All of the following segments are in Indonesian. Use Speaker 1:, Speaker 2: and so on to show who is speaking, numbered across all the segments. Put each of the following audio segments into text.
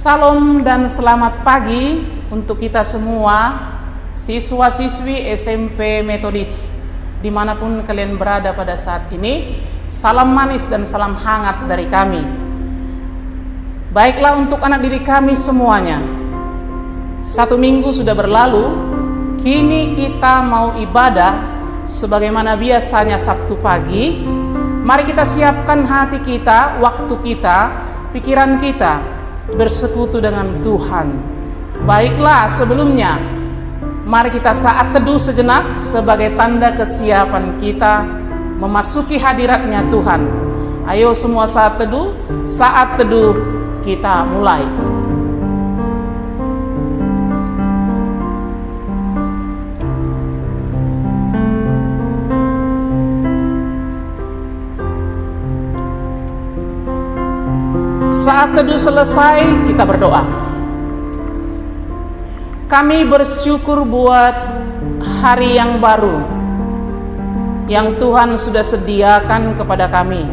Speaker 1: Salam dan selamat pagi untuk kita semua, siswa-siswi SMP Metodis, dimanapun kalian berada pada saat ini. Salam manis dan salam hangat dari kami. Baiklah untuk anak didik kami semuanya, 1 minggu sudah berlalu, kini kita mau ibadah sebagaimana biasanya Sabtu pagi. Mari kita siapkan hati kita, waktu kita, pikiran kita bersekutu dengan Tuhan. Baiklah, sebelumnya mari kita saat teduh sejenak sebagai tanda kesiapan kita memasuki hadiratnya Tuhan. Ayo semua saat teduh kita mulai. Saat teduh selesai, kita berdoa. Kami bersyukur buat hari yang baru yang Tuhan sudah sediakan kepada kami.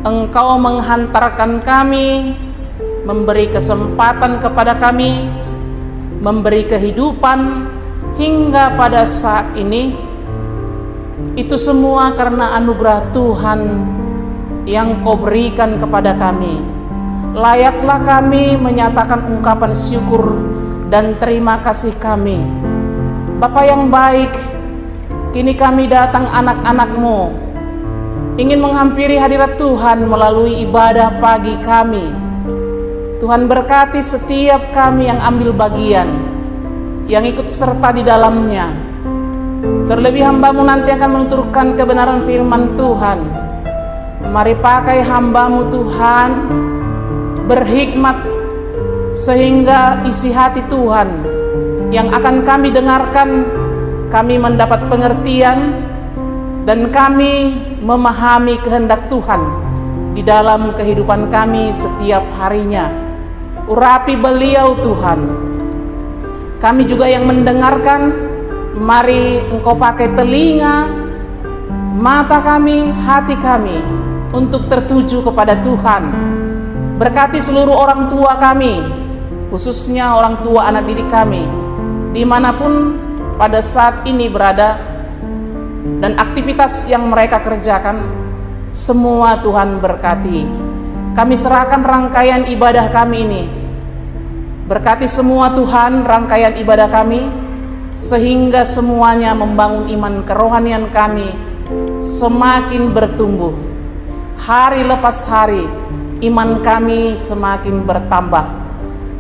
Speaker 1: Engkau menghantarkan kami, memberi kesempatan kepada kami, memberi kehidupan hingga pada saat ini. Itu semua karena anugerah Tuhan yang Kau berikan kepada kami. Layaklah kami menyatakan ungkapan syukur dan terima kasih kami. Bapa yang baik, kini kami datang anak-anak-Mu, ingin menghampiri hadirat Tuhan melalui ibadah pagi kami. Tuhan berkati setiap kami yang ambil bagian, yang ikut serta di dalamnya. Terlebih hamba-Mu nanti akan menuturkan kebenaran firman Tuhan. Mari pakai hamba-Mu Tuhan, berhikmat sehingga isi hati Tuhan yang akan kami dengarkan, kami mendapat pengertian dan kami memahami kehendak Tuhan di dalam kehidupan kami setiap harinya. Urapi beliau Tuhan. Kami juga yang mendengarkan, mari Engkau pakai telinga, mata kami, hati kami untuk tertuju kepada Tuhan. Berkati seluruh orang tua kami, khususnya orang tua anak didik kami, dimanapun pada saat ini berada, dan aktivitas yang mereka kerjakan, semua Tuhan berkati. Kami serahkan rangkaian ibadah kami ini. Berkati semua Tuhan rangkaian ibadah kami, sehingga semuanya membangun iman kerohanian kami semakin bertumbuh. Hari lepas hari, iman kami semakin bertambah.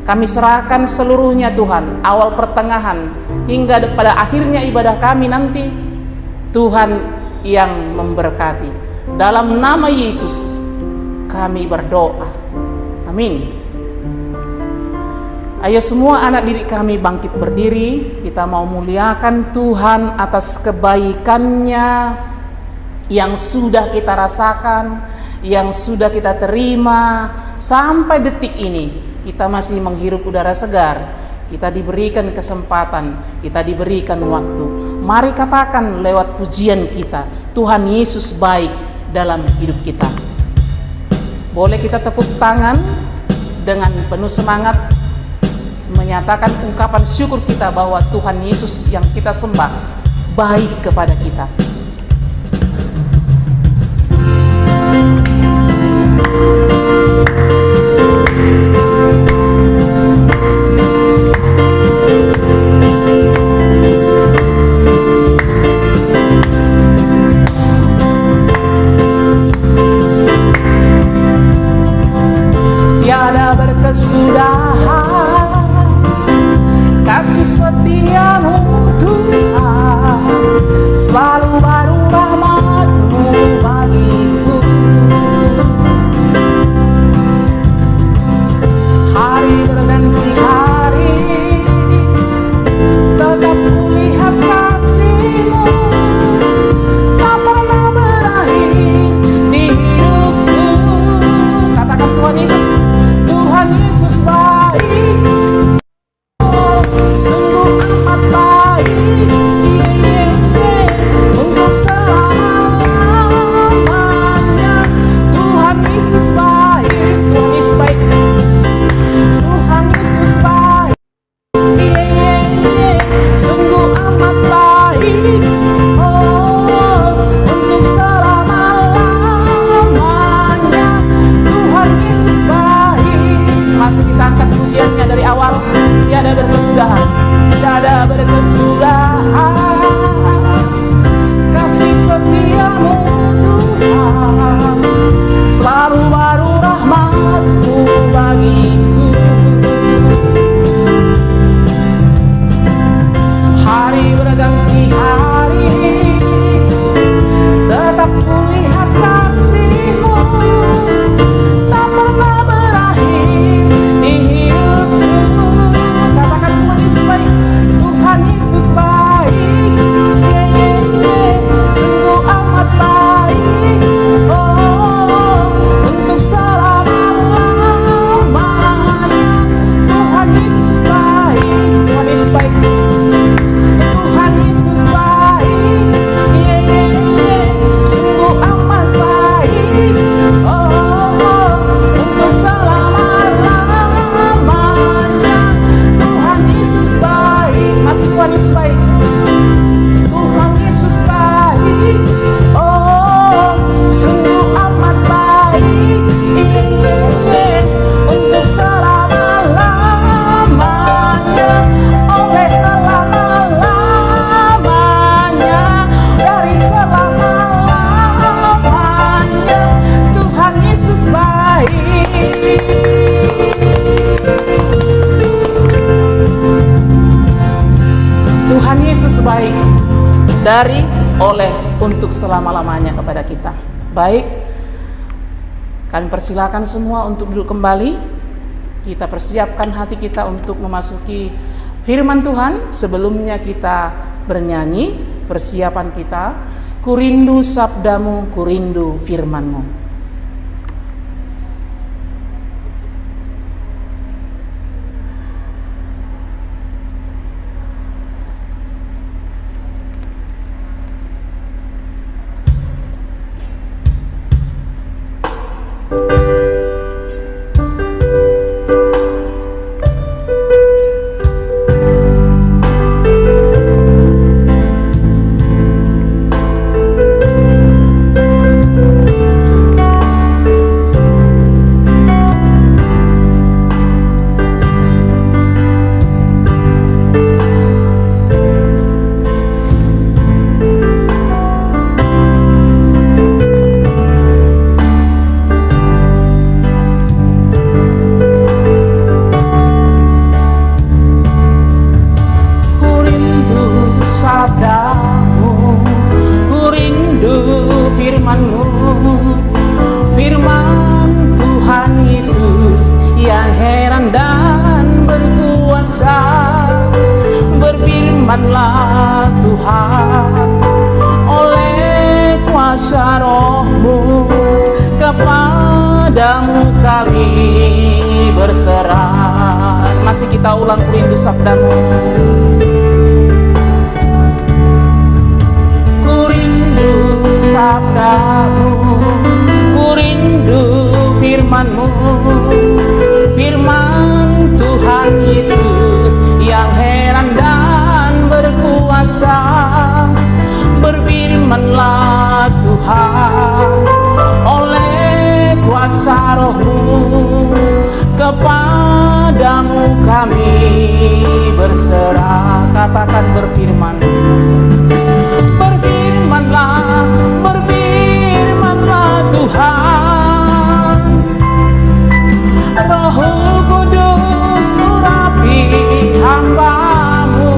Speaker 1: Kami serahkan seluruhnya Tuhan, awal pertengahan hingga pada akhirnya ibadah kami nanti, Tuhan yang memberkati. Dalam nama Yesus kami berdoa. Amin. Ayo semua anak didik kami bangkit berdiri. Kita mau muliakan Tuhan atas kebaikannya yang sudah kita rasakan, yang sudah kita terima sampai detik ini. Kita masih menghirup udara segar, kita diberikan kesempatan, kita diberikan waktu. Mari katakan lewat pujian kita, Tuhan Yesus baik dalam hidup kita. Boleh kita tepuk tangan dengan penuh semangat, menyatakan ungkapan syukur kita bahwa Tuhan Yesus yang kita sembah baik kepada kita. Tiada berkesudahan kasih setia-Mu Tuhan, selalu baru rahmat-Mu bagiku. Hari berganti hari, tetap kulihat kasih-Mu, tak pernah berakhir di hidupku. Katakan Tuhan Yesus, Tuhan Yesus baik, sungguh amat baik, untuk selamanya. Tuhan Yesus baik, Tuhan Yesus baik. berkesudahan, tidak ada berkesudahan. Kasih setiamu Tuhan, selalu baru rahmat-Mu bagiku. Hari berganti hari, tetap kulihat kasih-Mu, tak pernah berakhir di hidupku. Katakan Tuhan Yesus baik, Tuhan Yesus baik, sungguh amat baik, oh, untuk selama-lamanya. Tuhan Yesus baik, Tuhan Yesus baik, Tuhan Yesus baik, sungguh amat baik, oh, untuk selama-lamanya. Tuhan Yesus baik, masih Tuhan Yesus baik, Tuhan Yesus baik, oh, sungguh amat baik, untuk selama-lamanya, oleh selama-lamanya, dari selama-lamanya. Tuhan Yesus baik. Tuhan Yesus baik, dari, oleh, untuk selama-lamanya kepada kita. Baik, kami persilakan semua untuk duduk kembali. Kita persiapkan hati kita untuk memasuki firman Tuhan. Sebelumnya kita bernyanyi persiapan kita, ku rindu sabdamu, ku rindu firman-Mu. Berfirmanlah Tuhan, oleh kuasa Roh-Mu, kepadamu kami berserah. Masih kita ulang, ku rindu sabdamu, ku rindu sabdamu, ku rindu firman-Mu, firman Tuhan Yesus yang heran dan berkuasa. Berfirmanlah Tuhan, oleh kuasa Roh-Mu, kepadamu kami berserah. Katakan berfirman, berfirmanlah, berfirmanlah Tuhan. Roh Kudus urapi hamba-Mu.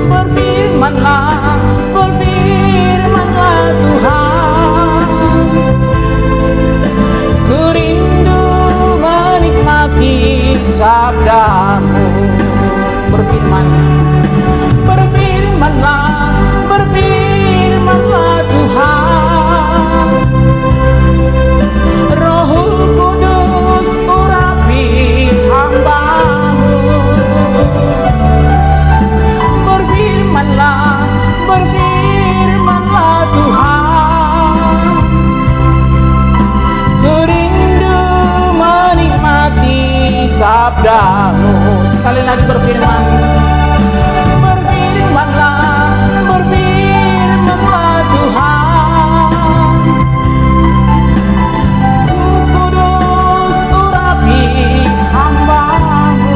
Speaker 1: Berfirmanlah, berfirmanlah Tuhan. Ku rindu menikmati sabda-Mu. Berfirman, berfirmanlah, berfirmanlah Tuhan. Roh Kudus urapi hamba-Mu. Berfirmanlah, berfirmanlah Tuhan. Ku rindu menikmati sabda-Mu. Sekali lagi berfirman, berfirmanlah, berfirmanlah Tuhan. Kudus urapi hamba-Mu.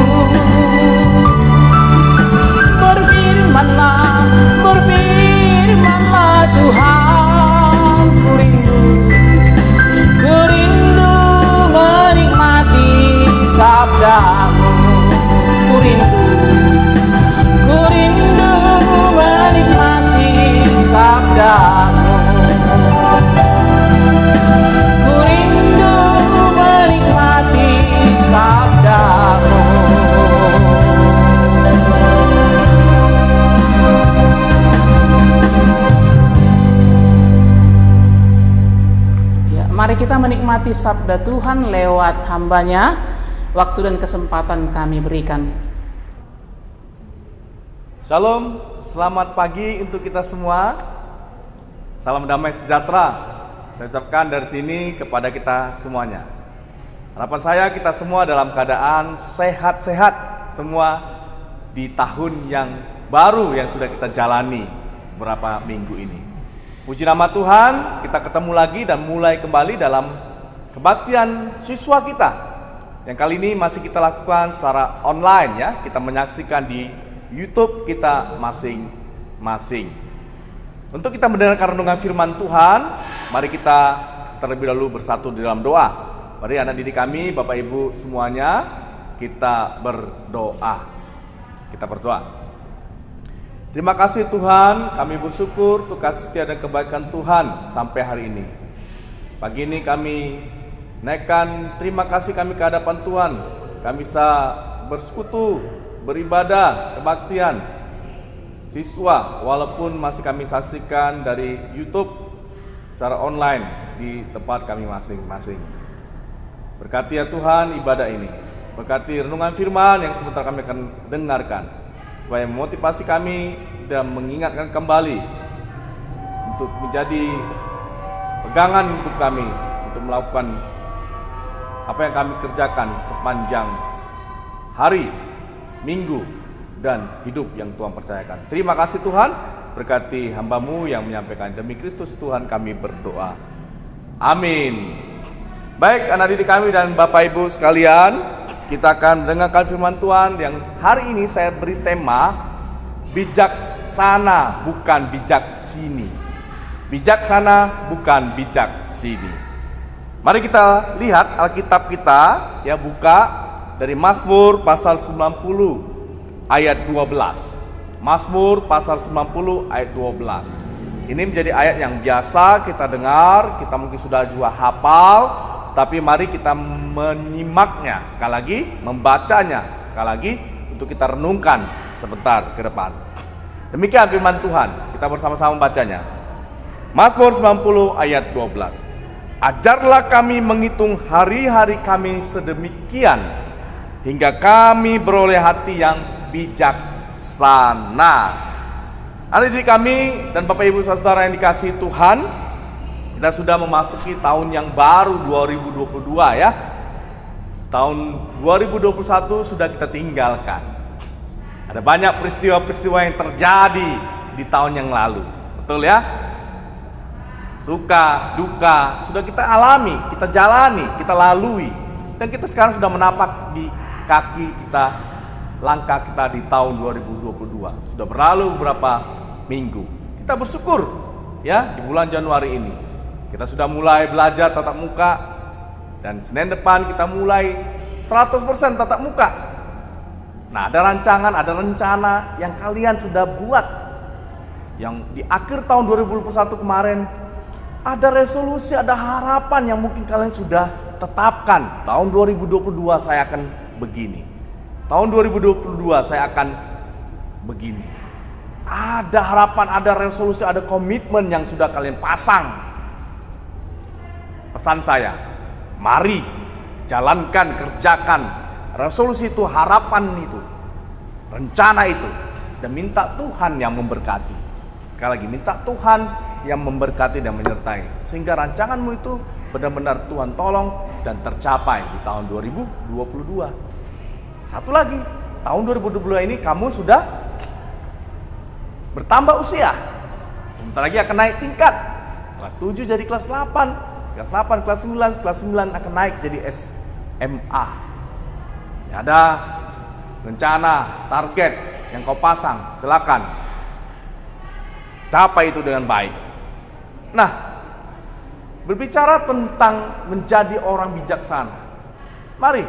Speaker 1: kita menikmati sabda Tuhan lewat hambanya. Waktu dan kesempatan kami berikan.
Speaker 2: Shalom, selamat pagi untuk kita semua. Salam damai sejahtera saya ucapkan dari sini kepada kita semuanya. Harapan saya kita semua dalam keadaan sehat-sehat semua di tahun yang baru yang sudah kita jalani beberapa minggu ini. Puji nama Tuhan, kita ketemu lagi dan mulai kembali dalam kebaktian siswa kita. Yang kali ini masih kita lakukan secara online ya. Kita menyaksikan di YouTube kita masing-masing. Untuk kita mendengarkan renungan firman Tuhan, mari kita terlebih dahulu bersatu di dalam doa. Mari anak didik kami, Bapak Ibu semuanya, kita berdoa. Kita berdoa. Terima kasih Tuhan, kami bersyukur untuk kasih setia dan kebaikan Tuhan sampai hari ini. Pagi ini kami naikkan terima kasih kami ke hadapan Tuhan. Kami bisa bersekutu, beribadah, kebaktian siswa walaupun masih kami saksikan dari YouTube secara online di tempat kami masing-masing. Berkati ya Tuhan ibadah ini. Berkati renungan firman yang sebentar kami akan dengarkan, supaya memotivasi kami dan mengingatkan kembali untuk menjadi pegangan hidup kami untuk melakukan apa yang kami kerjakan sepanjang hari, minggu, dan hidup yang Tuhan percayakan. Terima kasih Tuhan, berkati hamba-Mu yang menyampaikan. Demi Kristus Tuhan kami berdoa. Amin. Baik anak didik kami dan Bapak Ibu sekalian, kita akan mendengarkan firman Tuhan yang hari ini saya beri tema bijaksana bukan bijak sini. Bijaksana bukan bijak sini. Mari kita lihat Alkitab kita ya, buka dari Mazmur pasal 90 ayat 12. Mazmur pasal 90 ayat 12. Ini menjadi ayat yang biasa kita dengar, kita mungkin sudah juga hafal, tetapi mari kita menyimaknya sekali lagi, membacanya sekali lagi untuk kita renungkan sebentar ke depan. Demikian firman Tuhan, kita bersama-sama membacanya. Mazmur 90 ayat 12. Ajarlah kami menghitung hari-hari kami sedemikian, hingga kami beroleh hati yang bijaksana. Adik-adik kami dan Bapak Ibu Saudara yang dikasihi Tuhan, kita sudah memasuki tahun yang baru 2022 ya. Tahun 2021 sudah kita tinggalkan. Ada banyak peristiwa-peristiwa yang terjadi di tahun yang lalu. Betul ya? Suka, duka, sudah kita alami, kita jalani, kita lalui. Dan kita sekarang sudah menapak di kaki kita, langkah kita di tahun 2022. Sudah berlalu beberapa minggu. Kita bersyukur ya di bulan Januari ini. Kita sudah mulai belajar tatap muka. Dan Senin depan kita mulai 100% tatap muka. Nah ada rancangan, ada rencana yang kalian sudah buat. Yang di akhir tahun 2021 kemarin, ada resolusi, ada harapan yang mungkin kalian sudah tetapkan. Tahun 2022 saya akan begini. Tahun 2022 saya akan begini. Ada harapan, ada resolusi, ada komitmen yang sudah kalian pasang. Pesan saya, mari jalankan, kerjakan resolusi itu, harapan itu, rencana itu, dan minta Tuhan yang memberkati. Sekali lagi, minta Tuhan yang memberkati dan menyertai, sehingga rancanganmu itu benar-benar Tuhan tolong dan tercapai di tahun 2022. Satu lagi, tahun 2022 ini kamu sudah bertambah usia. Sebentar lagi akan naik tingkat. Kelas 7 jadi kelas 8, kelas 8, kelas 9, kelas 9 akan naik jadi SMA. Ya, ada rencana, target yang kau pasang, silakan capai itu dengan baik. Nah, berbicara tentang menjadi orang bijaksana, mari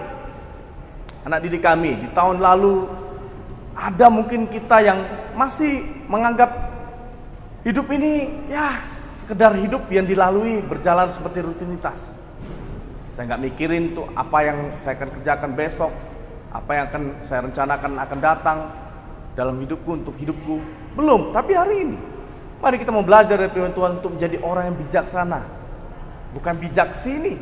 Speaker 2: anak didik kami, di tahun lalu ada mungkin kita yang masih menganggap hidup ini ya sekedar hidup yang dilalui, berjalan seperti rutinitas. Saya nggak mikirin tuh apa yang saya akan kerjakan besok, apa yang akan saya rencanakan akan datang dalam hidupku, untuk hidupku. Belum, tapi hari ini mari kita mau belajar dari firman Tuhan untuk menjadi orang yang bijaksana. bukan bijak sini.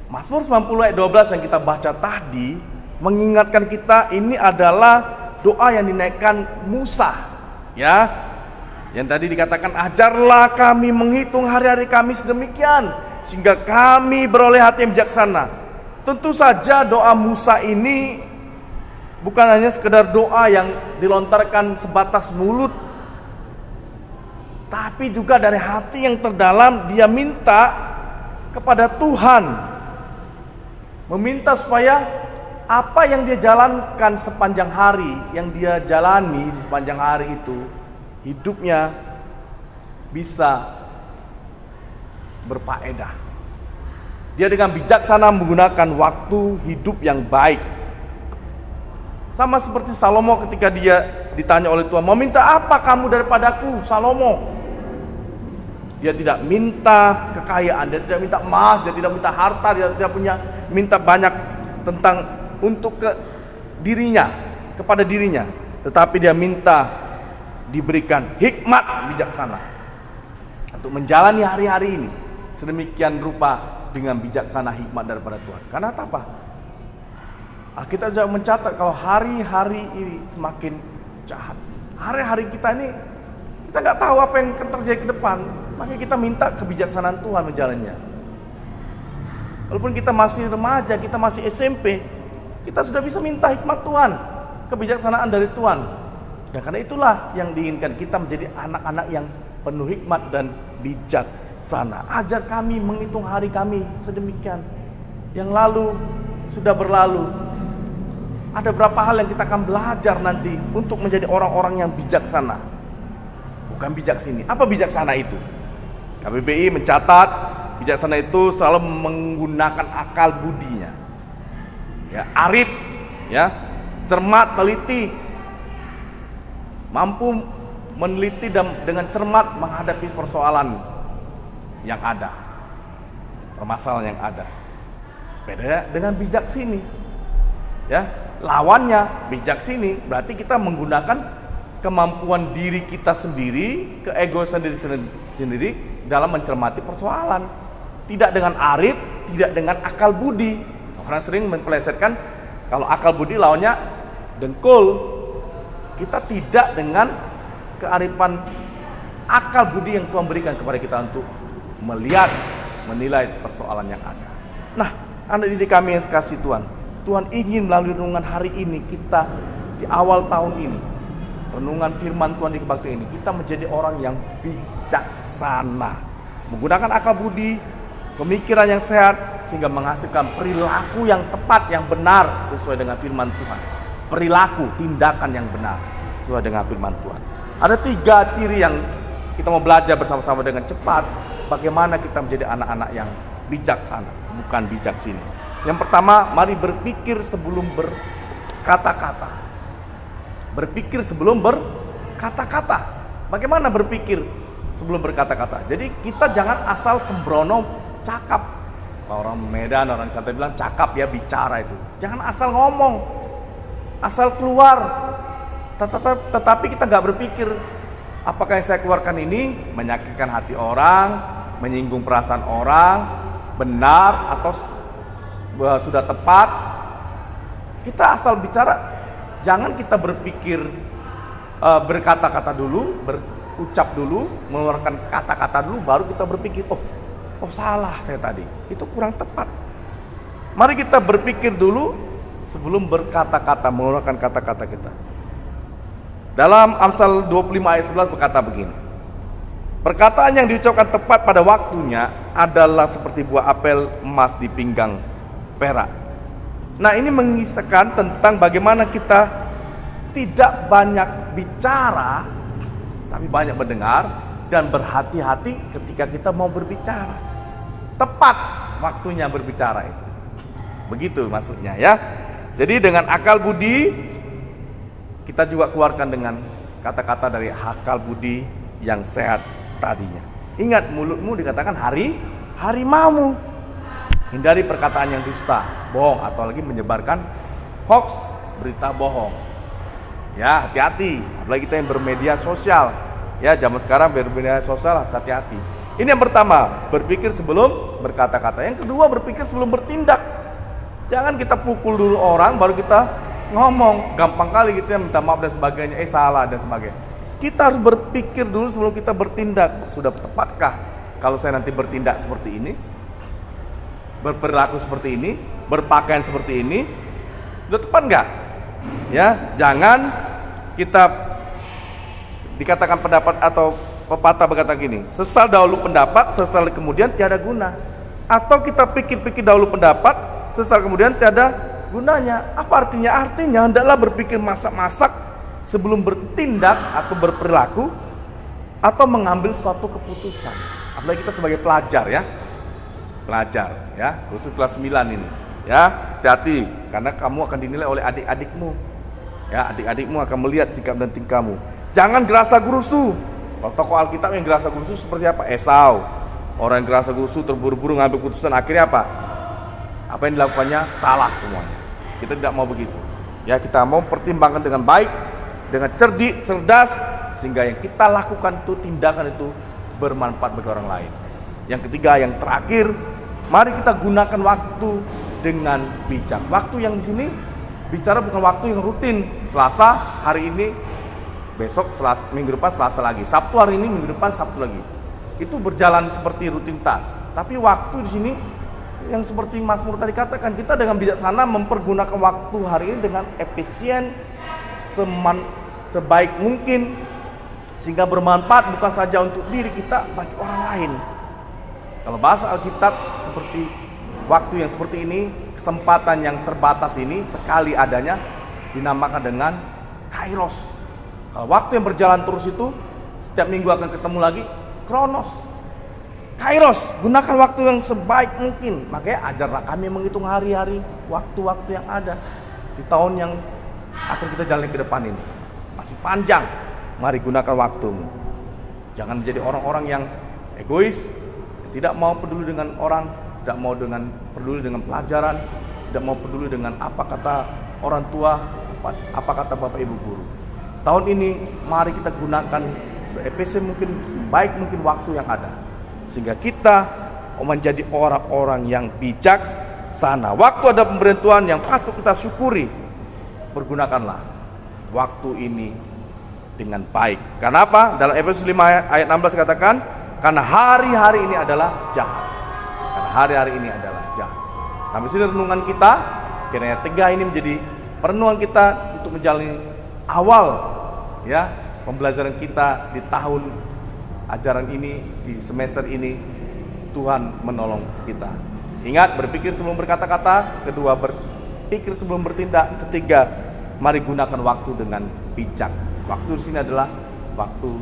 Speaker 2: Mazmur 90 ayat 12 yang kita baca tadi mengingatkan kita ini adalah doa yang dinaikkan Musa, ya. Yang tadi dikatakan, ajarlah kami menghitung hari-hari kami sedemikian sehingga kami beroleh hati yang bijaksana. Tentu saja doa Musa ini bukan hanya sekedar doa yang dilontarkan sebatas mulut, tapi juga dari hati yang terdalam. Dia minta kepada Tuhan, meminta supaya apa yang dia jalankan sepanjang hari, yang dia jalani di sepanjang hari itu, hidupnya bisa berfaedah. Dia dengan bijaksana menggunakan waktu hidup yang baik. Sama seperti Salomo ketika dia ditanya oleh Tuhan, mau minta apa kamu daripadaku, Salomo? Dia tidak minta kekayaan, dia tidak minta emas, dia tidak minta harta, dia tidak minta banyak tentang untuk dirinya, kepada dirinya, tetapi dia minta diberikan hikmat bijaksana untuk menjalani hari-hari ini sedemikian rupa dengan bijaksana, hikmat daripada Tuhan. Karena apa? Kita juga mencatat kalau hari-hari ini semakin jahat. Hari-hari kita ini kita nggak tahu apa yang akan terjadi ke depan, makanya kita minta kebijaksanaan Tuhan menjalannya. Walaupun kita masih remaja, kita masih SMP, kita sudah bisa minta hikmat Tuhan, kebijaksanaan dari Tuhan. Dan karena itulah yang diinginkan kita menjadi anak-anak yang penuh hikmat dan bijaksana. Ajar kami menghitung hari kami sedemikian. Yang lalu sudah berlalu. Ada berapa hal yang kita akan belajar nanti untuk menjadi orang-orang yang bijaksana. Bukan bijak sini. Apa bijaksana itu? KBBI mencatat bijaksana itu selalu menggunakan akal budinya. Ya, arif, ya, cermat, teliti, mampu meneliti dan dengan cermat menghadapi persoalan yang ada, permasalahan yang ada. Beda dengan bijak sini, ya, lawannya bijak sini berarti kita menggunakan kemampuan diri kita sendiri, keegoisan diri sendiri dalam mencermati persoalan, tidak dengan arif, tidak dengan akal budi. Orang sering mempelesetkan kalau akal budi lawannya dengkul. Kita tidak dengan kearifan akal budi yang Tuhan berikan kepada kita untuk melihat, menilai persoalan yang ada. Nah, anak didik kami yang kasih Tuhan, Tuhan ingin melalui renungan hari ini kita di awal tahun ini, renungan firman Tuhan di kebaktian ini, kita menjadi orang yang bijaksana, menggunakan akal budi, pemikiran yang sehat, sehingga menghasilkan perilaku yang tepat, yang benar sesuai dengan firman Tuhan. Perilaku, tindakan yang benar sesuai dengan firman Tuhan. Ada 3 ciri yang kita mau belajar bersama-sama dengan cepat, bagaimana kita menjadi anak-anak yang bijaksana, bukan bijak sini. Yang pertama, mari berpikir sebelum berkata-kata. Berpikir sebelum berkata-kata. Bagaimana berpikir sebelum berkata-kata? Jadi kita jangan asal sembrono cakap. Orang Medan, orang santai bilang cakap, ya, bicara itu. Jangan asal ngomong, asal keluar. Tetapi kita nggak berpikir apakah yang saya keluarkan ini menyakitkan hati orang, menyinggung perasaan orang, benar atau sudah tepat. Kita asal bicara, jangan kita berpikir berkata-kata dulu, berucap dulu, mengeluarkan kata-kata dulu, baru kita berpikir, oh salah saya tadi, itu kurang tepat. Mari kita berpikir dulu sebelum berkata-kata, mengeluarkan kata-kata kita. Dalam Amsal 25 ayat 11 berkata begini, perkataan yang diucapkan tepat pada waktunya adalah seperti buah apel emas di pinggang perak. Nah, ini mengisahkan tentang bagaimana kita tidak banyak bicara, tapi banyak mendengar dan berhati-hati ketika kita mau berbicara. Tepat waktunya berbicara itu. Begitu maksudnya, ya. Jadi dengan akal budi kita juga keluarkan dengan kata-kata dari akal budi yang sehat tadinya. Ingat, mulutmu dikatakan harimaumu. Hindari perkataan yang dusta, bohong, atau lagi menyebarkan hoax, berita bohong. Ya, hati-hati. Apalagi kita yang bermedia sosial. Ya, zaman sekarang bermedia sosial, hati-hati. Ini yang pertama, berpikir sebelum berkata-kata. Yang kedua, berpikir sebelum bertindak. Jangan kita pukul dulu orang baru kita ngomong. Gampang kali gitu ya, minta maaf dan sebagainya, salah dan sebagainya. Kita harus berpikir dulu sebelum kita bertindak. Sudah tepatkah kalau saya nanti bertindak seperti ini, berperilaku seperti ini, berpakaian seperti ini? Sudah tepat nggak? Ya, jangan kita dikatakan pendapat atau pepatah berkata gini, sesal dahulu pendapat, sesal kemudian tiada guna. Atau kita pikir-pikir dahulu pendapat, sesal kemudian tiada gunanya. Apa artinya? Artinya hendaklah berpikir masak-masak sebelum bertindak atau berperilaku atau mengambil suatu keputusan. Apalagi kita sebagai pelajar ya. Pelajar ya, khusus kelas 9 ini. Ya, hati-hati karena kamu akan dinilai oleh adik-adikmu. Ya, adik-adikmu akan melihat sikap dan tingkahmu. Jangan gerasa gerusu. Kalau tokoh Alkitab yang gerasa gerusu seperti apa? Esau. Orang yang gerasa gerusu terburu-buru ngambil keputusan, akhirnya apa? Apa yang dilakukannya salah semuanya. Kita tidak mau begitu. Ya, kita mau pertimbangkan dengan baik, dengan cerdik, cerdas, sehingga yang kita lakukan itu, tindakan itu bermanfaat bagi orang lain. Yang ketiga, yang terakhir, mari kita gunakan waktu dengan bijak. Waktu yang di sini bicara bukan waktu yang rutin. Selasa hari ini, besok Selasa, minggu depan Selasa lagi. Sabtu hari ini, minggu depan Sabtu lagi. Itu berjalan seperti rutinitas. Tapi waktu di sini yang seperti Mas Mur tadi katakan, kita dengan bijaksana mempergunakan waktu hari ini dengan efisien, sebaik mungkin, sehingga bermanfaat bukan saja untuk diri kita, bagi orang lain. Kalau bahasa Alkitab seperti waktu yang seperti ini, kesempatan yang terbatas ini sekali adanya dinamakan dengan kairos. Kalau waktu yang berjalan terus itu setiap minggu akan ketemu lagi, kronos. Kairos, gunakan waktu yang sebaik mungkin. Makanya ajarlah kami menghitung hari-hari, waktu-waktu yang ada di tahun yang akan kita jalani ke depan ini. Masih panjang, mari gunakan waktumu. Jangan menjadi orang-orang yang egois, yang tidak mau peduli dengan orang, tidak mau peduli dengan pelajaran, tidak mau peduli dengan apa kata orang tua, apa kata bapak ibu guru. Tahun ini mari kita gunakan seefisien mungkin, sebaik mungkin waktu yang ada, sehingga kita menjadi orang-orang yang bijak sana. Waktu ada pemberian Tuhan yang patut kita syukuri. Pergunakanlah waktu ini dengan baik. Karena apa? Dalam Efesus 5 ayat 16 katakan, karena hari-hari ini adalah jahat. Karena hari-hari ini adalah jahat. Sampai sini renungan kita. Kiranya 3 ini menjadi renungan kita untuk menjalani awal ya pembelajaran kita di tahun ajaran ini, di semester ini. Tuhan menolong kita. Ingat, berpikir sebelum berkata-kata. Kedua, berpikir sebelum bertindak. Ketiga, mari gunakan waktu dengan bijak. Waktu di sini adalah waktu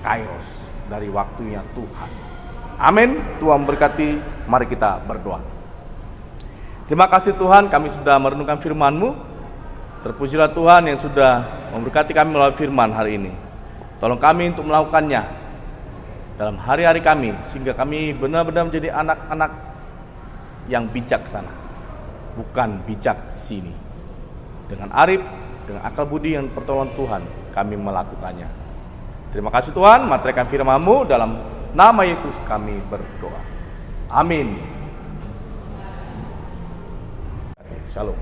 Speaker 2: kairos, dari waktunya Tuhan. Amin. Tuhan berkati. Mari kita berdoa. Terima kasih Tuhan, kami sudah merenungkan firman-Mu. Terpujilah Tuhan yang sudah memberkati kami melalui firman hari ini. Tolong kami untuk melakukannya dalam hari-hari kami, sehingga kami benar-benar menjadi anak-anak yang bijaksana, bukan bijak sini. Dengan arif, dengan akal budi yang pertolongan Tuhan, kami melakukannya. Terima kasih Tuhan, materikan firman-Mu, dalam nama Yesus kami berdoa. Amin. Shalom.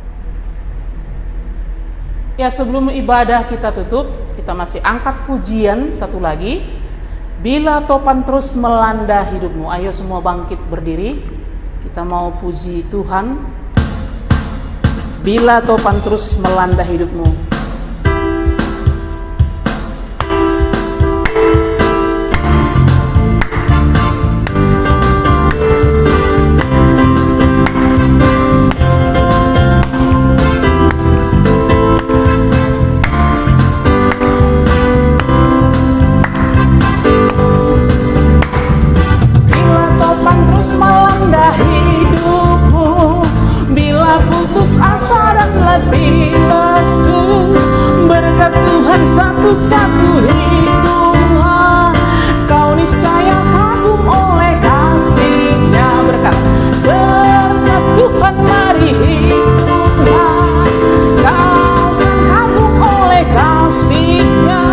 Speaker 1: Ya, sebelum ibadah kita tutup, kita masih angkat pujian satu lagi. Bila topan terus melanda hidupmu. Ayo semua bangkit berdiri. Kita mau puji Tuhan. Bila topan terus melanda hidupmu. Satu hitunglah, kau niscaya kagum oleh kasih-Nya. Berkat Tuhan mari hitunglah, kau kan kagum oleh kasih-Nya.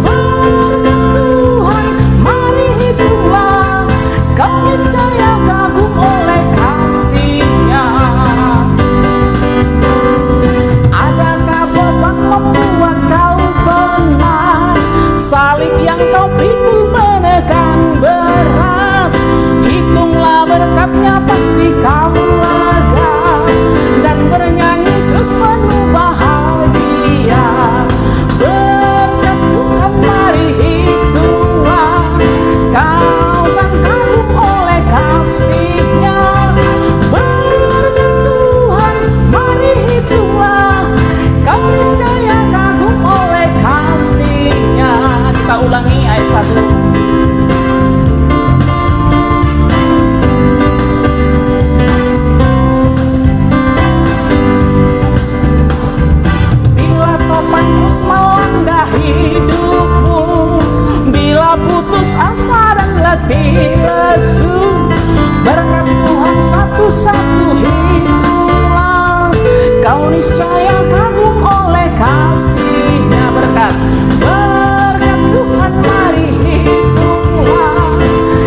Speaker 1: Berkat Tuhan mari hitunglah, kau niscaya niscaya kagum oleh kasih-Nya. Berkat Tuhan mari hitunglah,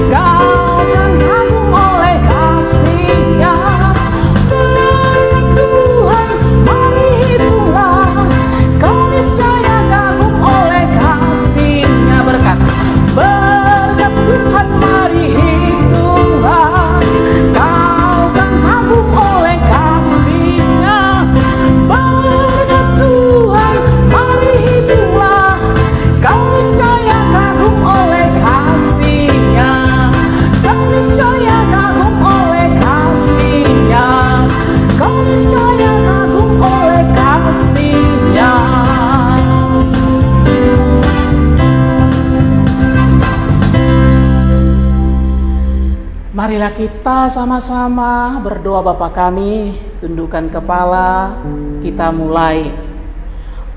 Speaker 1: kau kan kagum oleh kasih-Nya. Berkat Tuhan mari hitunglah, kau niscaya kagum oleh kasih-Nya. Berkat Tuhan mari hitunglah, kau kan kagum oleh kasih-Nya. Berkat Tuhan mari hitunglah, kau niscaya kagum oleh kasih-Nya. Kau niscaya kagum oleh kasih-Nya. Kau niscaya kagum oleh kasih-Nya. Marilah kita sama-sama berdoa. Bapa kami, tundukkan kepala, kita mulai.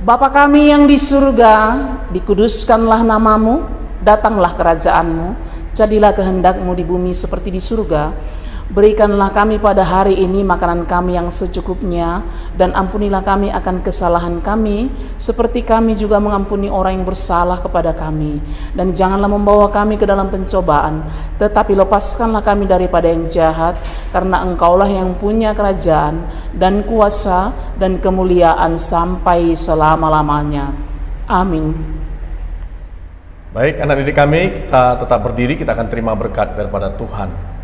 Speaker 1: Bapa kami yang di surga, dikuduskanlah namamu, datanglah kerajaanmu, jadilah kehendak-Mu di bumi seperti di surga. Berikanlah kami pada hari ini makanan kami yang secukupnya, dan ampunilah kami akan kesalahan kami, seperti kami juga mengampuni orang yang bersalah kepada kami. Dan janganlah membawa kami ke dalam pencobaan, tetapi lepaskanlah kami daripada yang jahat, karena Engkaulah yang punya kerajaan, dan kuasa, dan kemuliaan sampai selama-lamanya. Amin.
Speaker 2: Baik, anak didik kami, kita tetap berdiri, kita akan terima berkat daripada Tuhan.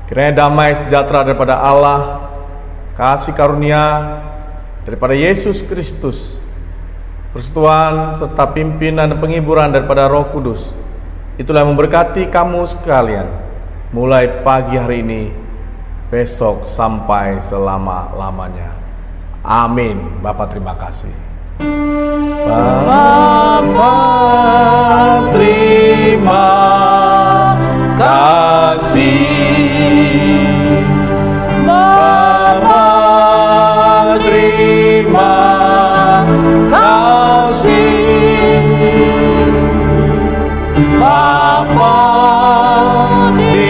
Speaker 2: Kiranya damai sejahtera daripada Allah, kasih karunia daripada Yesus Kristus, persekutuan serta pimpinan dan penghiburan daripada Roh Kudus, itulah yang memberkati kamu sekalian, mulai pagi hari ini, besok sampai selama-lamanya. Amin. Bapak terima kasih. Bapa terima kasih. Bapa terima kasih. Bapa di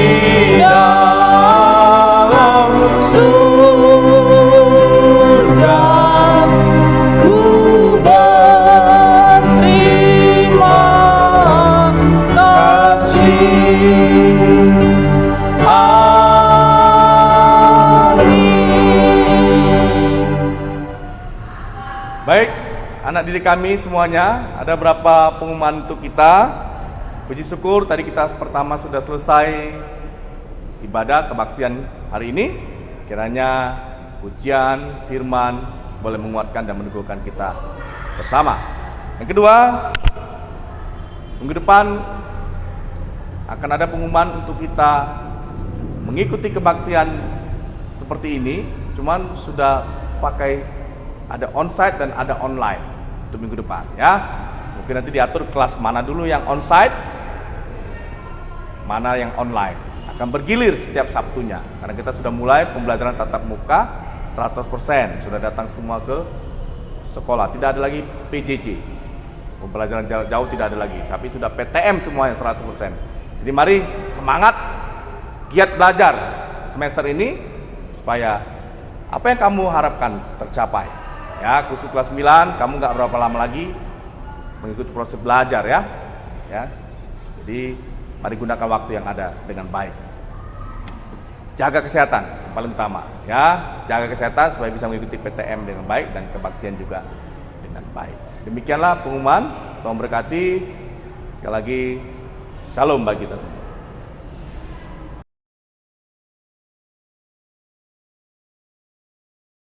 Speaker 2: dalam surga, ku berterima kasih. Baik, anak didik kami semuanya, ada berapa pengumuman untuk kita. Puji syukur tadi kita pertama sudah selesai ibadah kebaktian hari ini. Kiranya pujian, firman boleh menguatkan dan meneguhkan kita bersama. Yang kedua, minggu depan akan ada pengumuman untuk kita mengikuti kebaktian seperti ini, cuman sudah pakai ada onsite dan ada online untuk minggu depan ya. Mungkin nanti diatur kelas mana dulu yang onsite, mana yang online. Akan bergilir setiap Sabtunya, karena kita sudah mulai pembelajaran tatap muka 100%, sudah datang semua ke sekolah, tidak ada lagi PJJ, pembelajaran jarak jauh tidak ada lagi, tapi sudah PTM semuanya 100%. Jadi mari semangat, giat belajar semester ini, supaya apa yang kamu harapkan tercapai. Ya, khusus kelas 9, kamu nggak berapa lama lagi mengikuti proses belajar ya. Jadi mari gunakan waktu yang ada dengan baik. Jaga kesehatan yang paling utama ya. Jaga kesehatan supaya bisa mengikuti PTM dengan baik dan kebaktian juga dengan baik. Demikianlah pengumuman. Tuhan berkati. Sekali lagi, shalom bagi kita semua.